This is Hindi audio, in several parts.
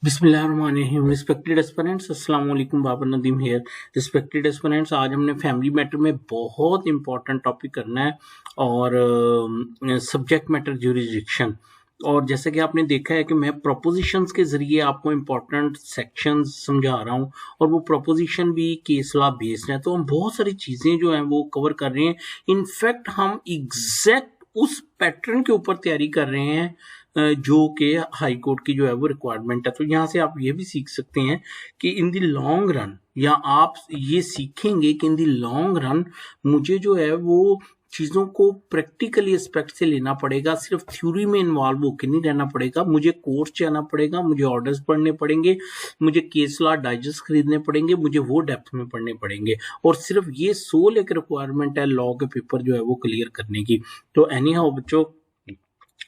बिस्मिल्लाहिर्रहमानिर्रहीम। रिस्पेक्टेड एस्पिरेंट्स, अस्सलाम वालेकुम। Babar Nadeem here. Respected aspirants, आज हमने फैमिली मैटर में बहुत इंपॉर्टेंट टॉपिक करना है और सब्जेक्ट मैटर ज्यूरिसडिक्शन। और जैसे कि आपने देखा है कि मैं प्रोपोजिशंस के जरिए आपको इंपॉर्टेंट सेक्शंस समझा रहा हूँ और वो प्रोपोजिशन भी केस लॉ बेस्ड है, तो हम बहुत सारी चीज़ें जो हैं वो कवर कर रहे हैं। इनफैक्ट हम एग्जैक्ट उस पैटर्न के ऊपर तैयारी कर रहे हैं जो कि हाई कोर्ट की जो है वो रिक्वायरमेंट है। तो यहाँ से आप ये भी सीख सकते हैं कि इन द लॉन्ग रन, या आप ये सीखेंगे कि इन द लॉन्ग रन मुझे जो है वो चीज़ों को प्रैक्टिकली एस्पेक्ट से लेना पड़ेगा, सिर्फ थ्योरी में इन्वॉल्व होकर नहीं रहना पड़ेगा। मुझे कोर्स जाना पड़ेगा, मुझे ऑर्डर्स पढ़ने पड़ेंगे, मुझे केस लॉ डाइजेस्ट खरीदने पड़ेंगे, मुझे वो डेप्थ में पढ़ने पड़ेंगे। और सिर्फ ये सोल एक रिक्वायरमेंट है लॉ के पेपर जो है वो क्लियर करने की। तो एनी हाउ बच्चों,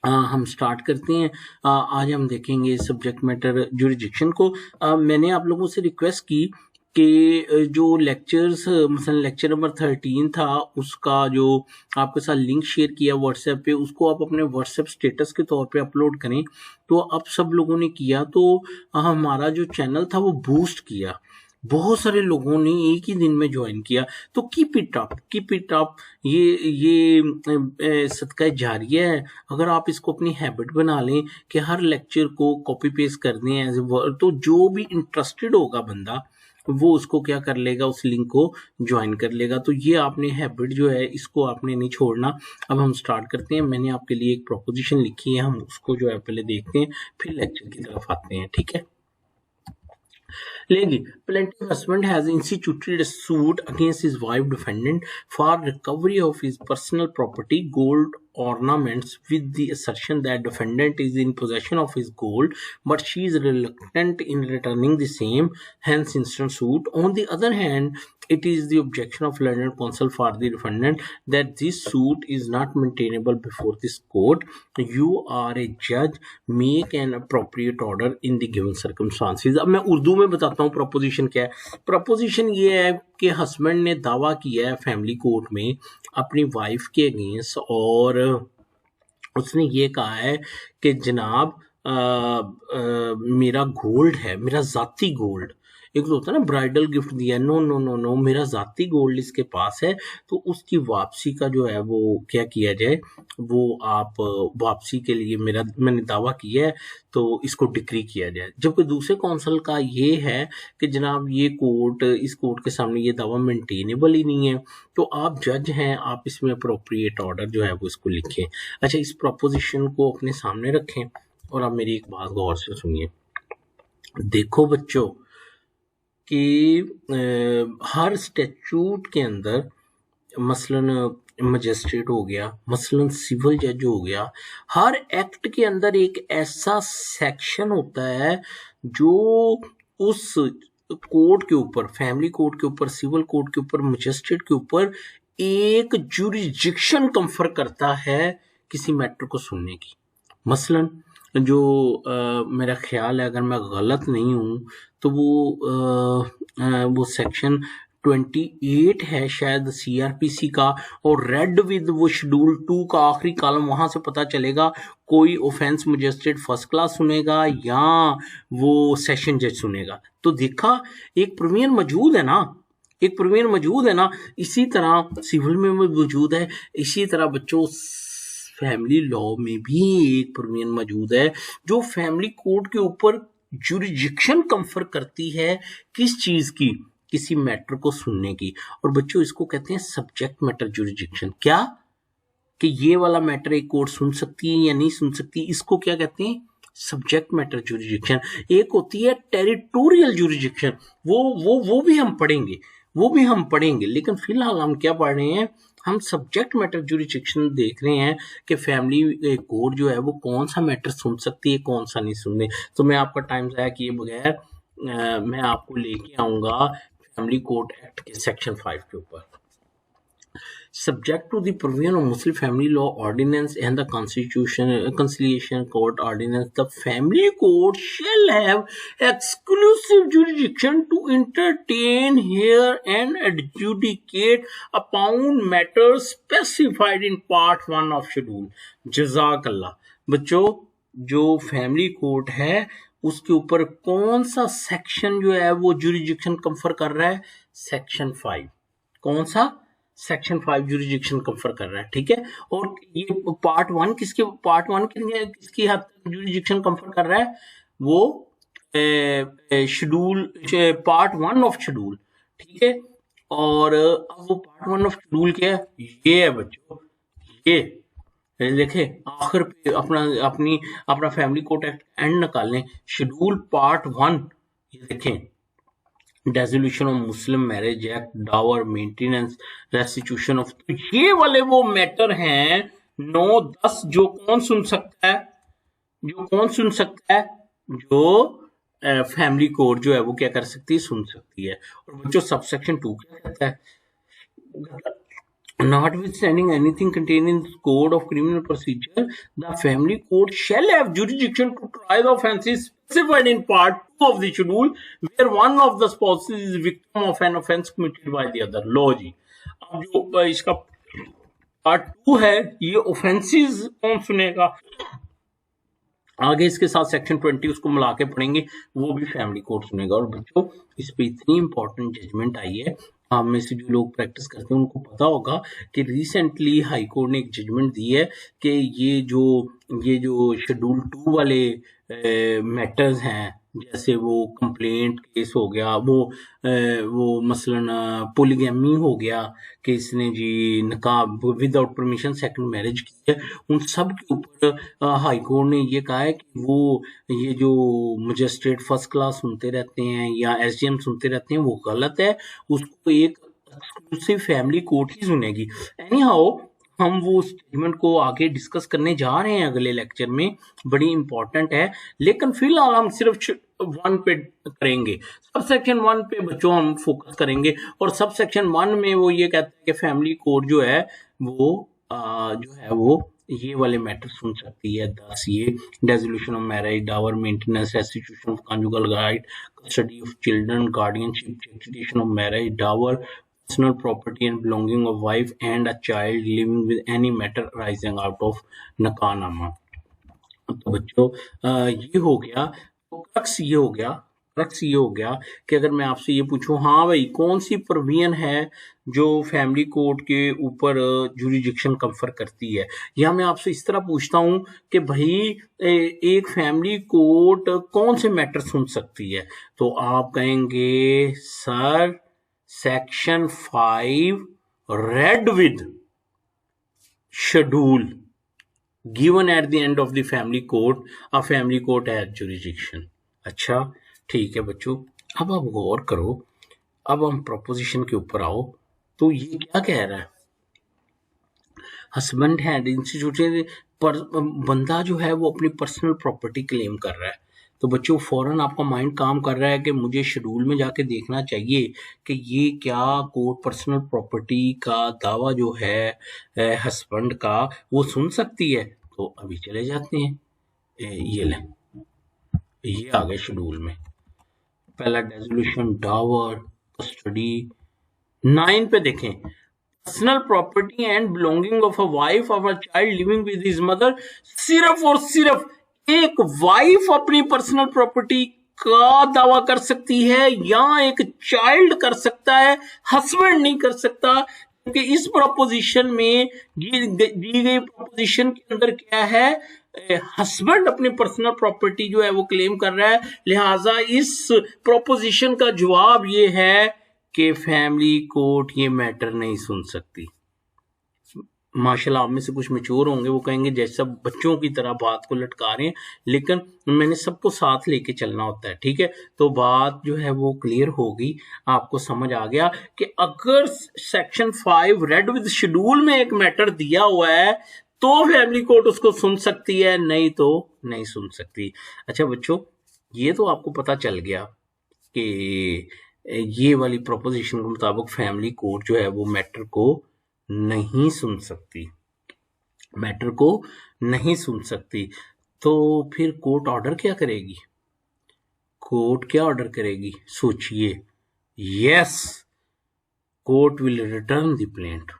हम स्टार्ट करते हैं। आज हम देखेंगे सब्जेक्ट मैटर ज्यूरिसडिक्शन को। मैंने आप लोगों से रिक्वेस्ट की कि जो लेक्चर्स, मसलन लेक्चर नंबर 13 था, उसका जो आपके साथ लिंक शेयर किया व्हाट्सएप पे, उसको आप अपने व्हाट्सएप स्टेटस के तौर पे अपलोड करें। तो अब सब लोगों ने किया, तो हमारा जो चैनल था वो बूस्ट किया। बहुत सारे लोगों ने एक ही दिन में ज्वाइन किया। तो keep it up, keep it up. ये सदका जारिया है। अगर आप इसको अपनी हैबिट बना लें कि हर लेक्चर को कॉपी पेस्ट कर दें एज ए वर्ड, तो जो भी इंटरेस्टेड होगा बंदा वो उसको क्या कर लेगा, उस लिंक को ज्वाइन कर लेगा। तो ये आपने हैबिट जो है इसको आपने नहीं छोड़ना। अब हम स्टार्ट करते हैं। मैंने आपके लिए एक प्रोपोजिशन लिखी है, हम उसको जो है पहले देखते हैं, फिर लेक्चर की तरफ आते हैं, ठीक है। Legally, plaintiff husband has instituted a suit against his wife defendant for recovery of his personal property, gold ornaments, with the assertion that defendant is in possession of his gold, but she is reluctant in returning the same, hence instant suit. On the other hand, it is the objection of learned counsel for the defendant that this suit is not maintainable before this court. You are a judge, make an appropriate order in the given circumstances. अब मैं उर्दू में बताता हूँ प्रोपोजिशन क्या है। प्रोपोजिशन ये है कि हस्बैंड ने दावा किया है फैमिली कोर्ट में अपनी वाइफ के अगेंस्ट, और उसने ये कहा है कि जनाब मेरा गोल्ड है, मेरा ज़ाती गोल्ड। एक तो होता है ना ब्राइडल गिफ्ट दिया, नो नो नो नो, मेरा ज़ाती गोल्ड इसके पास है, तो उसकी वापसी का जो है वो क्या किया जाए, वो आप वापसी के लिए मैंने दावा किया है, तो इसको डिक्री किया जाए। जबकि दूसरे कौंसल का ये है कि जनाब ये कोर्ट, इस कोर्ट के सामने ये दावा मेंटेनेबल ही नहीं है, तो आप जज हैं, आप इसमें अप्रोप्रिएट ऑर्डर जो है वो इसको लिखें। अच्छा, इस प्रोपोजिशन को अपने सामने रखें और आप मेरी एक बात गौर से सुनिए। देखो बच्चों कि हर स्टैट्यूट के अंदर मसलन मजिस्ट्रेट हो गया, मसलन सिविल जज हो गया, हर एक्ट के अंदर एक ऐसा सेक्शन होता है जो उस कोर्ट के ऊपर, फैमिली कोर्ट के ऊपर, सिविल कोर्ट के ऊपर, मजिस्ट्रेट के ऊपर एक जुरिसडिक्शन कंफर करता है किसी मैटर को सुनने की। मसलन जो मेरा ख्याल है, अगर मैं गलत नहीं हूँ, तो वो सेक्शन 28 है शायद सीआरपीसी का, और रेड विद वो शेड्यूल 2 का आखिरी कॉलम, वहां से पता चलेगा कोई ऑफेंस मजिस्ट्रेट फर्स्ट क्लास सुनेगा या वो सेशन जज सुनेगा। तो देखा, एक प्रोविजन मौजूद है ना, एक प्रोविजन मौजूद है ना। इसी तरह सिविल में भी मौजूद है, इसी तरह बच्चों फैमिली लॉ में भी एक प्रोविजन मौजूद है जो फैमिली कोर्ट के ऊपर जुरिसडिक्शन कंफर करती है। किस चीज की? किसी मैटर को सुनने की। और बच्चों इसको कहते हैं सब्जेक्ट मैटर जुरिसडिक्शन। क्या कि ये वाला मैटर एक कोर्ट सुन सकती है या नहीं सुन सकती, इसको क्या कहते हैं? Subject matter jurisdiction. एक होती है टेरिटोरियल जुरिसडिक्शन, वो भी हम पढ़ेंगे, वो भी हम पढ़ेंगे, लेकिन फिलहाल हम क्या पढ़ रहे हैं? हम सब्जेक्ट मैटर जुरिसडिक्शन देख रहे हैं कि फैमिली कोर्ट जो है वो कौन सा मैटर सुन सकती है, कौन सा नहीं सुनने। तो मैं आपका टाइम ज़ाया किए बगैर मैं आपको लेके आऊँगा फैमिली कोर्ट एक्ट के सेक्शन 5 के ऊपर। Subject to the provision of Muslim Family Law Ordinance and the Conciliation Court Ordinance, the Family Court shall have exclusive jurisdiction to entertain, hear and adjudicate upon matters specified in Part 1 of Schedule. Jazakallah. बच्चों, जो फैमिली कोर्ट है उसके ऊपर कौन सा सेक्शन जो है वो जुरिडिक्शन कंफर कर रहा है, सेक्शन 5। कौन सा, सेक्शन 5 जुरिडिक्शन कंफर कर रहा है, ठीक है। और ये पार्ट 1 किसकी हद तक जुरिडिक्शन कंफर कर रहा है, वो शेड्यूल, पार्ट 1 ऑफ शेड्यूल, ठीक है। और अब वो पार्ट 1 ऑफ शेड्यूल क्या है, ये है बच्चों, ये देखें आखिर पे अपना फैमिली कोर्ट एक्ट एंड निकालें, शेड्यूल पार्ट 1, ये देखें, dissolution of Muslim marriage act, dowry, maintenance, restitution of, तो ये वाले वो मैटर हैं 9-10 जो कौन सुन सकता है, जो फैमिली कोर्ट जो है वो क्या कर सकती है, सुन सकती है। और बच्चों सबसेक्शन 2 क्या कहता है, notwithstanding anything contained in the code of criminal procedure, the family court shall have jurisdiction to try the offences specified in part 2 of the schedule where one of the spouses is victim of an offence committed by the other। लो जी, अब जो इसका पार्ट 2 है, ये ऑफेंसेस कौन सुनेगा, आगे इसके साथ सेक्शन 20 उसको मिला के पढ़ेंगे, वो भी फैमिली कोर्ट सुनेगा। और बच्चों इस पे इतनी इंपॉर्टेंट जजमेंट आई है, आप में से जो लोग प्रैक्टिस करते हैं उनको पता होगा कि रिसेंटली हाई कोर्ट ने एक जजमेंट दी है कि ये जो शेड्यूल 2 वाले मैटर्स हैं, जैसे वो कंप्लेंट केस हो गया, वो मसलन पोलीगैमी हो गया कि इसने जी निकाह विदाउट परमिशन सेकंड मैरिज की है, उन सब के ऊपर हाई कोर्ट ने ये कहा है कि वो ये जो मजिस्ट्रेट फर्स्ट क्लास सुनते रहते हैं या एसडीएम सुनते रहते हैं वो गलत है, उसको एक एक्सक्लूसिव फैमिली कोर्ट ही सुनेगी। एनी हाउ हम वो स्टेटमेंट को आगे डिस्कस करने जा रहे हैं अगले लेक्चर में, बड़ी इंपॉर्टेंट है, लेकिन फिलहाल हम सिर्फ 1 पे करेंगे, सब सेक्शन 1 पे बच्चों हम फोकस करेंगे। और सब सेक्शन 1 में वो ये कहता है कि फैमिली कोर्ट जो है वो ये वाले मैटर सुन सकती है 10, ये dissolution of marriage, dowry, maintenance, restitution of conjugal right, custody of children, guardianship, extension of marriage, dowry, personal property and belonging of wife and a child living with any matter arising out of नकाहनामा। तो बच्चों ये हो गया, क्रक्स ये हो गया कि अगर मैं आपसे ये पूछूं, हाँ भाई कौन सी प्रोविजन है जो फैमिली कोर्ट के ऊपर जुरिडिक्शन कंफर करती है, या मैं आपसे इस तरह पूछता हूं कि भाई एक फैमिली कोर्ट कौन से मैटर सुन सकती है, तो आप कहेंगे sir section 5 read with schedule given at the end of the family court, a family court has jurisdiction। अच्छा ठीक है बच्चों, अब आप गौर करो, अब हम प्रोपोजिशन के ऊपर आओ, तो ये क्या कह रहा है, हस्बैंड हैड इंस्टीट्यूटेड पर बंदा जो है वो अपनी पर्सनल प्रॉपर्टी क्लेम कर रहा है, तो बच्चों फौरन आपका माइंड काम कर रहा है कि मुझे शेड्यूल में जाके देखना चाहिए कि ये क्या कोर्ट पर्सनल प्रॉपर्टी का दावा जो है हस्बैंड का वो सुन सकती है। तो अभी चले जाते हैं, ये लें, ये आ गए शेड्यूल में, पहला डेसोल्यूशन, डावर, कस्टडी। 9 पे देखें, personal property and belonging of a wife of a child living with his mother, सिर्फ और सिर्फ एक वाइफ अपनी पर्सनल प्रॉपर्टी का दावा कर सकती है या एक चाइल्ड कर सकता है, हस्बैंड नहीं कर सकता, क्योंकि इस प्रोपोजिशन में दी गई प्रोपोजिशन के अंदर क्या है, हस्बैंड अपनी पर्सनल प्रॉपर्टी जो है वो क्लेम कर रहा है, लिहाजा इस प्रोपोजिशन का जवाब ये है कि फैमिली कोर्ट ये मैटर नहीं सुन सकती। माशाल्लाह आप में से कुछ मैच्योर होंगे, वो कहेंगे जैसा बच्चों की तरह बात को लटका रहे हैं, लेकिन मैंने सबको साथ लेके चलना होता है, ठीक है। तो बात जो है वो क्लियर होगी, आपको समझ आ गया कि अगर सेक्शन 5 रेड विद शेड्यूल में एक मैटर दिया हुआ है तो फैमिली कोर्ट उसको सुन सकती है, नहीं तो नहीं सुन सकती। अच्छा बच्चों, ये तो आपको पता चल गया कि ये वाली प्रोपोजिशन के मुताबिक फैमिली कोर्ट जो है वो मैटर को नहीं सुन सकती, तो फिर कोर्ट ऑर्डर क्या करेगी, सोचिए। Yes, court will return the plaint,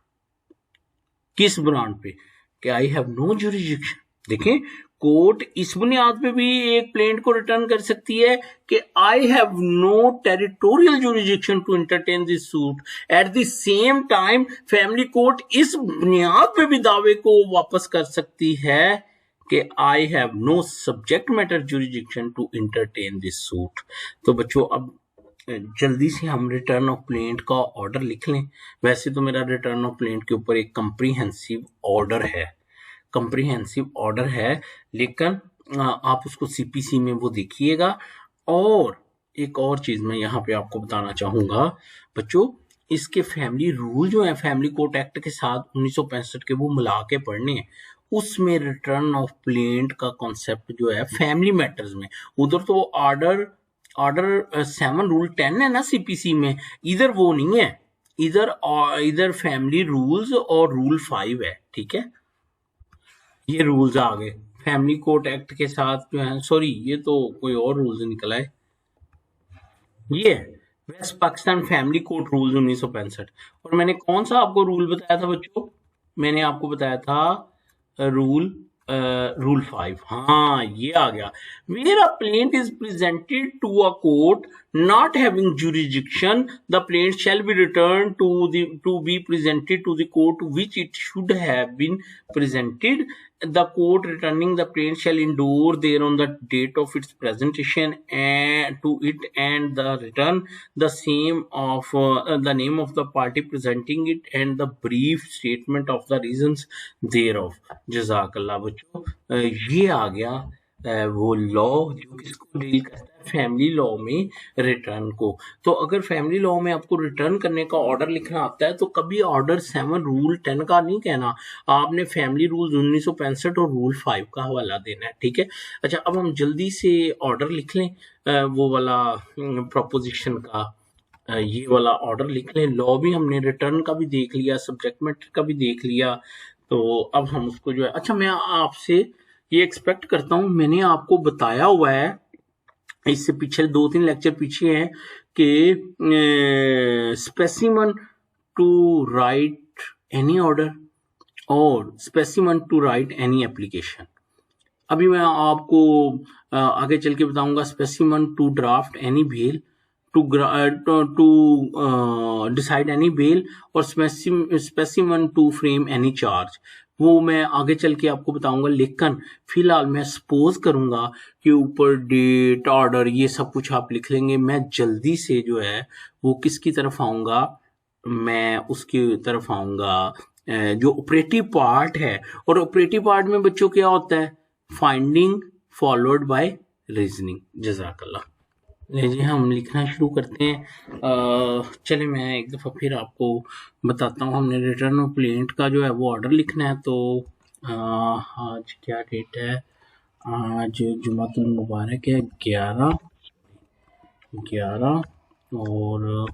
किस ब्रांड पे, कि आई हैव नो जुरिडिक्शन। देखें कोर्ट इस बुनियाद पे भी एक प्लेंट को रिटर्न कर सकती है कि I have no territorial jurisdiction to entertain this suit. At the same time family court इस बुनियाद पे भी दावे को वापस कर सकती है कि I have no subject matter jurisdiction to entertain this suit. तो बच्चों अब जल्दी से हम रिटर्न ऑफ प्लेंट का ऑर्डर लिख लें। वैसे तो मेरा रिटर्न ऑफ प्लेंट के ऊपर एक कंप्रीहेंसिव ऑर्डर है, लेकिन आप उसको सीपीसी में वो देखिएगा। और एक और चीज मैं यहाँ पे आपको बताना चाहूंगा बच्चों, इसके फैमिली रूल जो है फैमिली कोर्ट एक्ट के साथ 1965 के, वो मिला के पढ़ने हैं। उसमें रिटर्न ऑफ प्लेंट का कॉन्सेप्ट जो है फैमिली मैटर्स में, उधर तो ऑर्डर 7 रूल 10 है ना सीपीसी में, इधर वो नहीं है, इधर फैमिली रूल्स और रूल 5 है। ठीक है, ये रूल्स आ गए फैमिली कोर्ट एक्ट के साथ जो है। सॉरी, ये तो कोई और रूल्स निकला है, ये West Pakistan family court rules 1965। और मैंने कौन सा आपको रूल बताया था बच्चों? मैंने आपको बताया था रूल 5। हाँ, ये आ गया। Where a plaint is presented to a court not having jurisdiction, the plaint shall be returned to be presented to the court which it should have been presented. The court returning the plaint shall endure thereon the date of its presentation and to it and the return the same of the name of the party presenting it and the brief statement of the reasons thereof. जज़ाकल्लाह बच्चों, ये आ गया वो लॉ जो किसको डील करता है, फैमिली लॉ में रिटर्न को। तो अगर फैमिली लॉ में आपको रिटर्न करने का ऑर्डर लिखना आता है तो कभी ऑर्डर 7 रूल 10 का नहीं कहना, आपने फैमिली रूल 1965 और रूल 5 का हवाला देना है। ठीक है, अच्छा अब हम जल्दी से ऑर्डर लिख लें, वो वाला प्रोपोजिशन का, ये वाला ऑर्डर लिख लें। लॉ भी हमने रिटर्न का भी देख लिया, सब्जेक्ट मैटर का भी देख लिया, तो अब हम उसको जो है, अच्छा मैं आपसे ये एक्सपेक्ट करता हूं, मैंने आपको बताया हुआ है इससे पीछे 2-3 लेक्चर पीछे हैं कि specimen to write any order और specimen to write any application. अभी मैं आपको आगे चल के बताऊंगा specimen to draft any bail, to decide any bail और specimen to frame any charge, वो मैं आगे चल के आपको बताऊंगा। लेकिन फिलहाल मैं सपोज करूंगा कि ऊपर डेट ऑर्डर ये सब कुछ आप लिख लेंगे। मैं जल्दी से जो है वो किसकी तरफ आऊंगा, मैं उसकी तरफ आऊंगा जो ऑपरेटिव पार्ट है। और ऑपरेटिव पार्ट में बच्चों क्या होता है, फाइंडिंग फॉलोड बाय रीजनिंग। जज़ाकल्लाह। लीजिए हम लिखना शुरू करते हैं। चले मैं एक दफ़ा फिर आपको बताता हूँ, हमने रिटर्न ऑफ प्लेंट का जो है वो ऑर्डर लिखना है। तो आज क्या डेट है, आज जुमातुल मुबारक है 11 और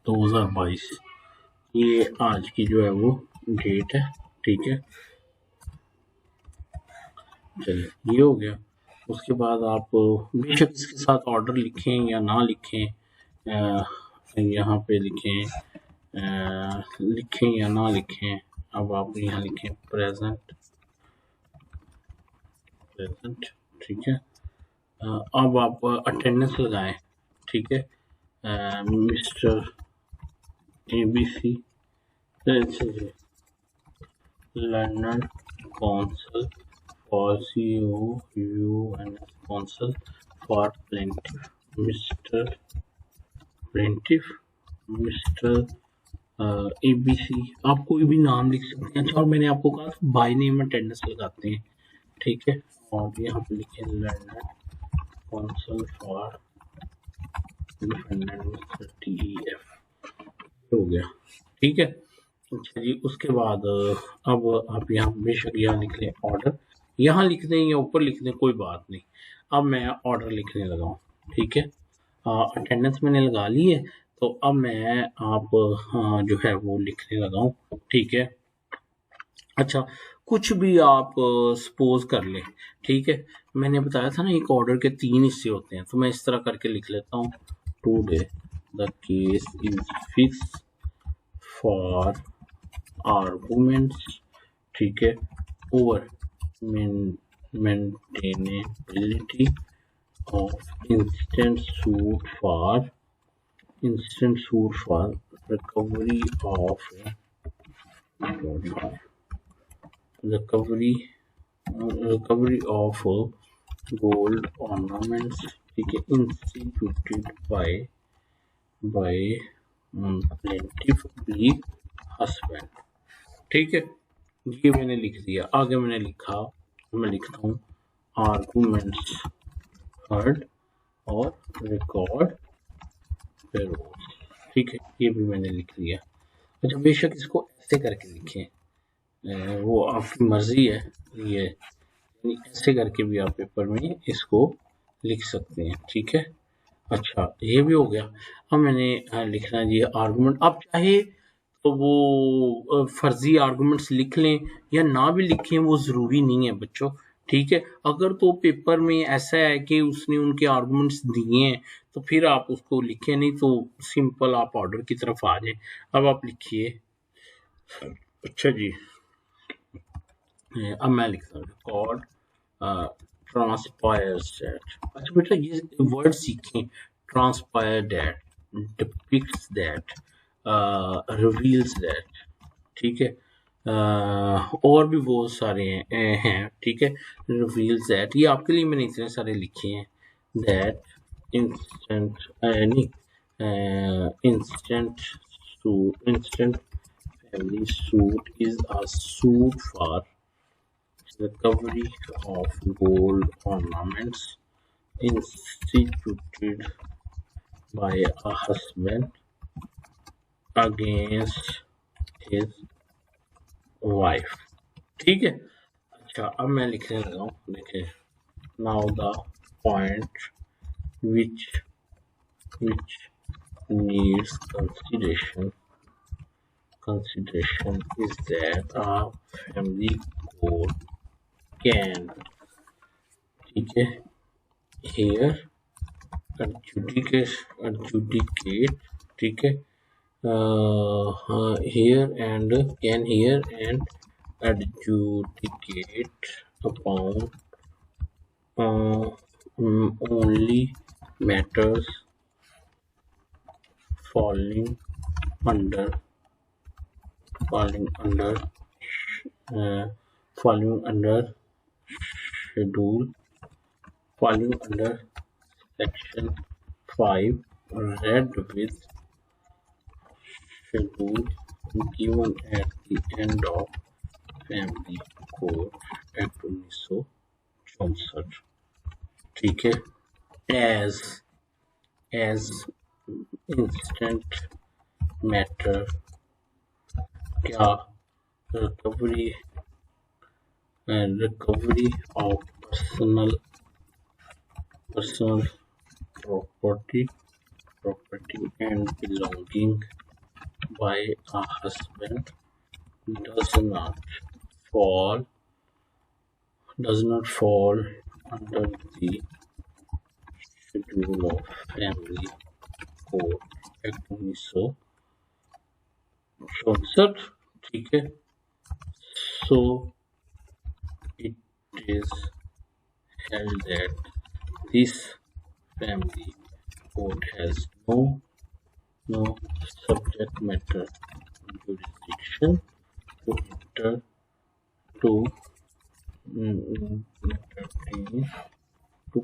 2022, ये आज की जो है वो डेट है। ठीक है, चलिए ये हो गया। उसके बाद आप बेशक इसके साथ ऑर्डर लिखें या ना लिखें, यहाँ पे लिखें या ना लिखें। अब आप यहाँ लिखें प्रेजेंट। ठीक है, अब आप अटेंडेंस लगाएं। ठीक है, mister ABC London council for COUNS counsel for plaintiff Mr. ABC, आप कोई भी नाम लिख सकते हैं। अच्छा, और मैंने आपको कहा बाय नेम अटेंडेंस लगाते हैं। ठीक है, और यहाँ पे लिखे London council for defendant mister TEF, हो गया। ठीक है, अच्छा जी, उसके बाद अब आप यहाँ बेशक यहाँ लिख लें ऑर्डर, यहाँ लिख दें या ऊपर लिख दें, कोई बात नहीं। अब मैं ऑर्डर लिखने लगा हूँ। ठीक है, अटेंडेंस मैंने लगा ली है, तो अब मैं आप जो है वो लिखने लगा हूँ। ठीक है, अच्छा कुछ भी आप सपोज कर लें। ठीक है, मैंने बताया था ना एक ऑर्डर के 3 हिस्से होते हैं, तो मैं इस तरह करके लिख लेता हूँ। Today the case is fix for arguments. ठीक है, over maintainability of instant suit for recovery of recovery recovery of gold ornaments, ठीक है, instituted by plaintiff bleak husband, ठीक है। ये मैंने लिख दिया। आगे मैंने लिखा, मैं लिखता हूँ आर्गुमेंट्स हर्ड और रिकॉर्ड पेरोल, ठीक है, ये भी मैंने लिख दिया। अच्छा, बेशक इसको ऐसे करके लिखें, वो आपकी मर्जी है, ये ऐसे करके भी आप पेपर में इसको लिख सकते हैं, ठीक है। अच्छा, ये भी हो गया। अब मैंने लिखना है ये आर्गुमेंट। आप चाहे तो वो फर्जी आर्गुमेंट्स लिख लें या ना भी लिखें, वो ज़रूरी नहीं है बच्चों, ठीक है। अगर तो पेपर में ऐसा है कि उसने उनके आर्गुमेंट्स दिए हैं तो फिर आप उसको लिखें, नहीं तो सिंपल आप ऑर्डर की तरफ आ जाए। अब आप लिखिए। अच्छा जी, अब मैं लिखता हूँ रिकॉर्ड transpires that। अच्छा बेटा, ये वर्ड सीखें, transpire that, depicts that, reveals that, ठीक है। और भी बहुत सारे हैं, ठीक है। reveals that, ये आपके लिए मैंने इतने सारे लिखे हैं। that instant नहीं instant family suit is a suit for recovery of gold ornaments instituted by a husband against his wife, ठीक है। अच्छा, अब मैं लिखने लगा हूँ, देखिए। now the point which needs consideration is that a family court can, ठीक है, here adjudicate, ठीक है, here and can hear and adjudicate upon only matters falling under schedule falling under section 5 read with schedule given at the end of Family Court Act 1964, ठीक है। as instant matter क्या recovery of personal property and belonging by a husband does not fall under the schedule of Family Court Act 1964, ठीक है। So it is held that this family court has no subject matter jurisdiction to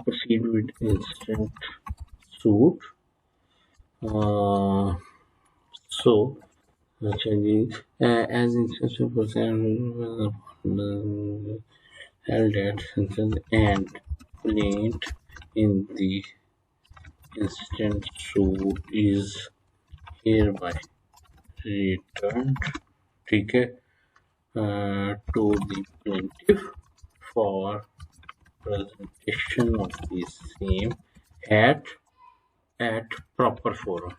proceed with instant suit. So as instant person held at and plaint in the instant suit is hereby returned, ठीक है, to the plaintiff for presentation of the same at proper forum।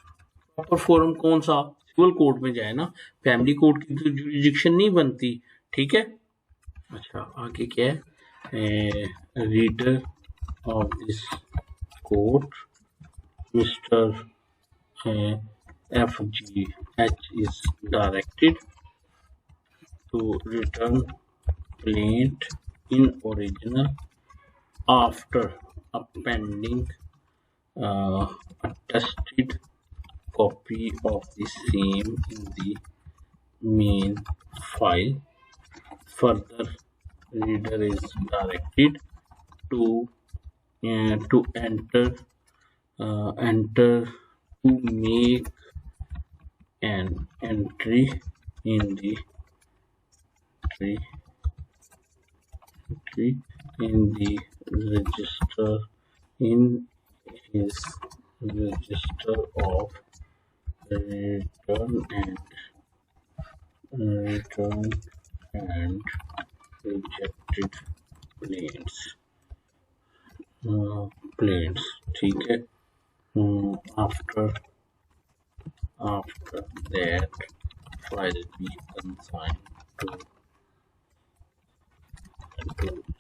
Proper forum कौन सा? सिविल कोर्ट में जाए ना, फैमिली कोर्ट की तो जुरिडिक्शन नहीं बनती, ठीक है। अच्छा, आगे क्या है? Reader of this court mister FGH is directed to return plaint in original after appending attested copy of the same in the main file. Further, reader is directed to enter to make an entry in the register in his register of return and rejected planes ठीक है. After that file be consigned to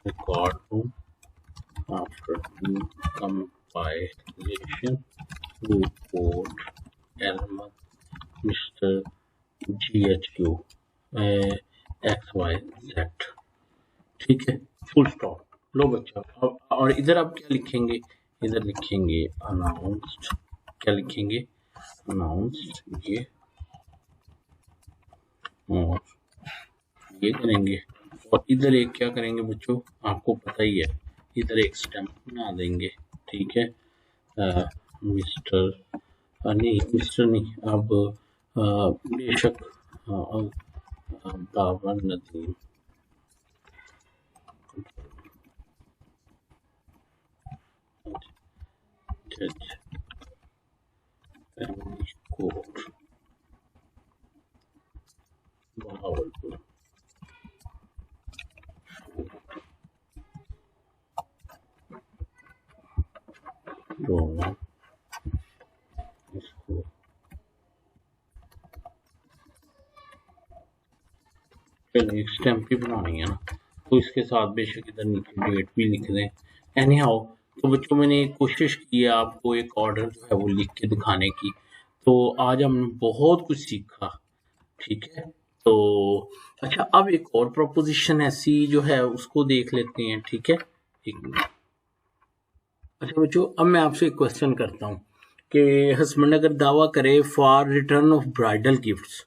record room. After compilation, report element Mr. GHQ XYZ. ठीक है, फुल स्टॉप. लो बच्चा, और इधर आप क्या लिखेंगे? इधर लिखेंगे अनाउंस्ड. क्या लिखेंगे? अनाउंस्ड. ये और ये करेंगे, और इधर एक क्या करेंगे बच्चों, आपको पता ही है, इधर एक स्टैम्प बना देंगे. ठीक है, मिस्टर नहीं, अब बेशक बाबर नदीम जज फैमिली कोर्ट बहावलपुर. दोनों इसको चलिए एक स्टैम्प भी बनानी है ना, तो इसके साथ बेशक इधर नीचे डेट भी लिख दें. एनी हाउ, तो बच्चों मैंने कोशिश की है आपको एक ऑर्डर जो है वो लिख के दिखाने की. तो आज हमने बहुत कुछ सीखा. ठीक है, तो अच्छा, अब एक और प्रोपोजिशन ऐसी जो है उसको देख लेते हैं. ठीक है, एक मिनट. अच्छा बच्चों, अब मैं आपसे एक क्वेश्चन करता हूँ कि हस्बैंड अगर दावा करे for return of bridal gifts,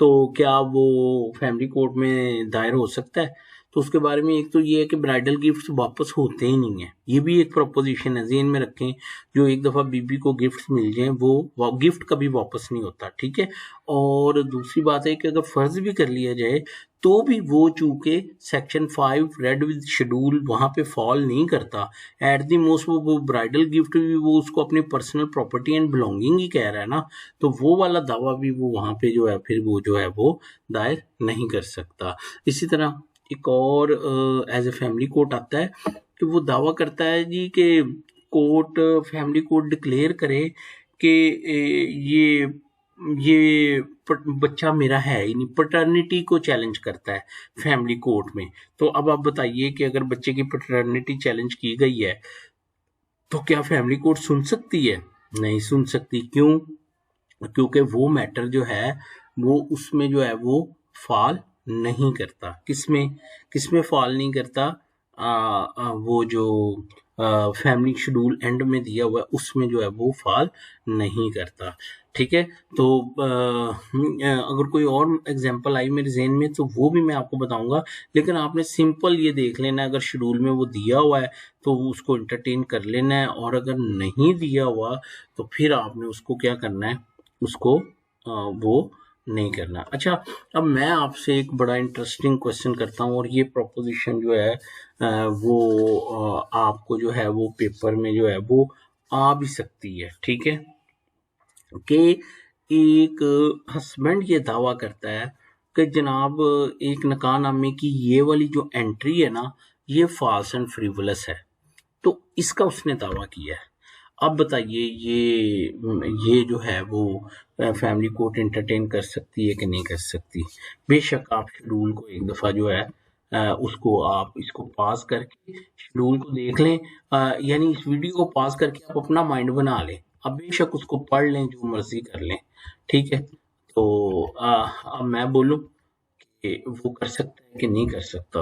तो क्या वो फैमिली कोर्ट में दायर हो सकता है? तो उसके बारे में एक तो ये है कि ब्राइडल गिफ्ट्स वापस होते ही नहीं है. ये भी एक प्रोपोजिशन है, ज़हन में रखें. जो एक दफ़ा बीबी को गिफ्ट्स मिल जाएं वो गिफ्ट कभी वापस नहीं होता. ठीक है, और दूसरी बात है कि अगर फ़र्ज भी कर लिया जाए तो भी वो चूंकि सेक्शन 5 रेड विद शेड्यूल वहाँ पे फॉल नहीं करता. एट द मोस्ट वो ब्राइडल गिफ्ट भी वो उसको अपनी पर्सनल प्रॉपर्टी एंड बिलोंगिंग ही कह रहा है ना, तो वो वाला दावा भी वो वहाँ पे जो है फिर वो जो है वो दायर नहीं कर सकता. इसी तरह एक और एज ए फैमिली कोर्ट आता है कि वो दावा करता है जी कि कोर्ट फैमिली कोर्ट डिक्लेयर करे कि ये बच्चा मेरा है ही नहीं. पैटर्निटी को चैलेंज करता है फैमिली कोर्ट में. तो अब आप बताइए कि अगर बच्चे की पैटर्निटी चैलेंज की गई है तो क्या फैमिली कोर्ट सुन सकती है? नहीं सुन सकती. क्यों? क्योंकि वो मैटर जो है वो उसमें जो है वो फॉल नहीं करता. किसमें फॉल नहीं करता? वो जो फैमिली शेड्यूल एंड में दिया हुआ है उसमें जो है वो फॉल नहीं करता. ठीक है, तो अगर कोई और एग्जांपल आई मेरे जहन में तो वो भी मैं आपको बताऊंगा, लेकिन आपने सिंपल ये देख लेना है अगर शेड्यूल में वो दिया हुआ है तो उसको एंटरटेन कर लेना है, और अगर नहीं दिया हुआ तो फिर आपने उसको क्या करना है, उसको वो नहीं करना. अच्छा, अब मैं आपसे एक बड़ा इंटरेस्टिंग क्वेश्चन करता हूँ, और ये प्रोपोजिशन जो है वो आपको जो है वो पेपर में जो है वो आ भी सकती है. ठीक है, कि एक हस्बैंड ये दावा करता है कि जनाब एक निकाहनामे की ये वाली जो एंट्री है ना ये फॉल्स एंड फ्रिवलस है. तो इसका उसने दावा किया है. अब बताइए ये जो है वो फैमिली कोर्ट एंटरटेन कर सकती है कि नहीं कर सकती? बेशक आप शेड्यूल को एक दफ़ा जो है उसको आप इसको पास करके शेड्यूल को देख लें, यानी इस वीडियो को पास करके आप अपना माइंड बना लें. अब बेशक उसको पढ़ लें, जो मर्जी कर लें. ठीक है, तो अब मैं बोलूं कि वो कर सकता है कि नहीं कर सकता.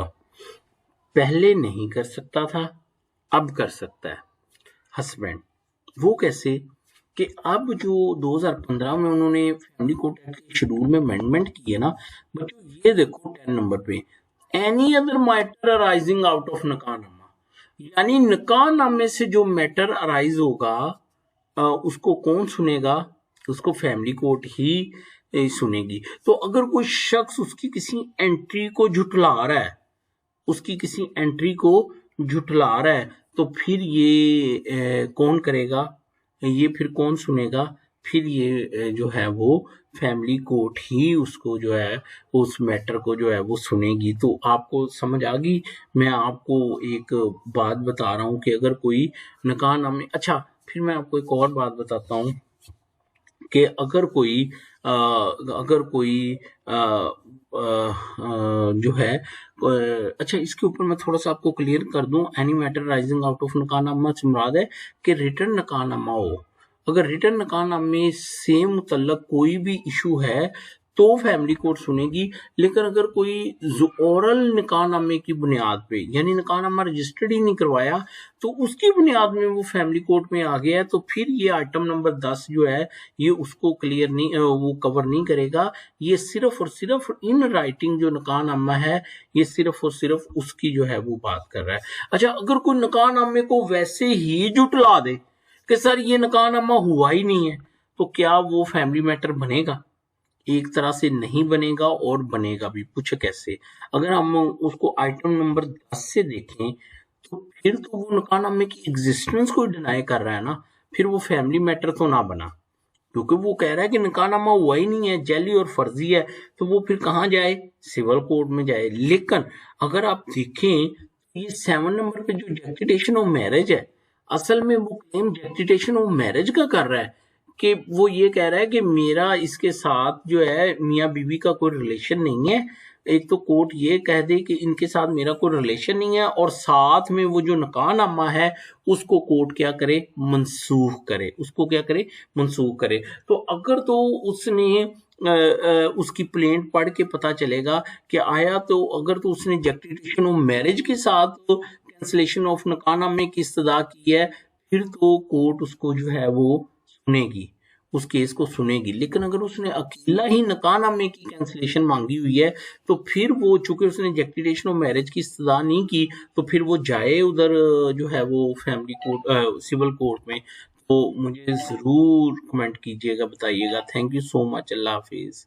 पहले नहीं कर सकता था, अब कर सकता है हस्बैंड। वो कैसे कि अब जो 2015 में उन्होंने फैमिली कोर्ट एक्ट के शेड्यूल में अमेंडमेंट की है ना बच्चों, ये देखो 10 नंबर पे, any other matter arising out of nikahnama, यानी निकाहनामे से जो मैटर अराइज होगा उसको कौन सुनेगा? उसको फैमिली कोर्ट ही सुनेगी। तो अगर कोई शख्स उसकी किसी एंट्री को झुटला रहा है, उसकी किसी एंट्री को झुटला रहा है, तो फिर ये कौन करेगा? ये फिर कौन सुनेगा? फिर ये जो है वो फैमिली कोर्ट ही उसको जो है उस मैटर को जो है वो सुनेगी। तो आपको समझ आ गई? मैं आपको एक बात बता रहा हूँ कि अगर कोई निकाहनामे, अच्छा फिर मैं आपको एक और बात बताता हूँ कि अगर कोई जो है अच्छा इसके ऊपर मैं थोड़ा सा आपको क्लियर कर दूं, any matter rising out of nikahnama से मुराद है कि रिटर्न निकाहनामा हो। अगर रिटर्न निकाहनामे से मुतल्लक कोई भी इशू है तो फैमिली कोर्ट सुनेगी, लेकिन अगर कोई ओरल निकाहनामे की बुनियाद पे, यानी निकाहनामा रजिस्टर्ड ही नहीं करवाया, तो उसकी बुनियाद में वो फैमिली कोर्ट में आ गया है, तो फिर ये आइटम नंबर 10 जो है ये उसको क्लियर नहीं, वो कवर नहीं करेगा। ये सिर्फ और सिर्फ इन राइटिंग जो निकाहनामा है ये सिर्फ और सिर्फ उसकी जो है वो बात कर रहा है। अच्छा, अगर कोई निकाहनामे को वैसे ही जुटला दे कि सर ये निकाहनामा हुआ ही नहीं है, तो क्या वो फैमिली मैटर बनेगा? एक तरह से नहीं बनेगा और बनेगा भी। पूछ कैसे? अगर हम उसको आइटम नंबर 10 से देखें तो फिर तो वो निकाहनामे की एग्जिस्टेंस को डिनाई कर रहा है ना, फिर वो फैमिली मैटर तो ना बना, क्योंकि वो कह रहा है कि निकाहनामा हुआ ही नहीं है, जैली और फर्जी है, तो वो फिर कहाँ जाए? सिविल कोर्ट में जाए। लेकिन अगर आप देखें ये 7 नंबर पे जो जस्टिफिकेशन ऑफ मैरिज है, असल में वो क्लेम जस्टिफिकेशन ऑफ मैरिज का कर रहा है कि वो ये कह रहा है कि मेरा इसके साथ जो है मियाँ बीवी का कोई रिलेशन नहीं है। एक तो कोर्ट ये कह दे कि इनके साथ मेरा कोई रिलेशन नहीं है, और साथ में वो जो निकाहनामा है उसको कोर्ट क्या करे? मनसूख करे। उसको क्या करे? मनसूख करे। तो अगर तो उसने उसकी प्लेंट पढ़ के पता चलेगा कि आया, तो अगर तो उसने जस्टिफिकेशन ऑफ मैरिज के साथ कैंसलेशन ऑफ निकाहनामे की इस्तदा की है, फिर तो कोर्ट उसको जो है वो सुनेगी, उस केस को सुनेगी। लेकिन अगर उसने अकेला ही निकाहनामे की कैंसलेशन मांगी हुई है, तो फिर वो चूंकि उसने जस्टिफिकेशन ऑफ मैरिज की इस्तदा नहीं की, तो फिर वो जाए उधर जो है वो फैमिली कोर्ट, सिविल कोर्ट में। तो मुझे जरूर कमेंट कीजिएगा, बताइएगा। Thank you so much. Allah Hafiz.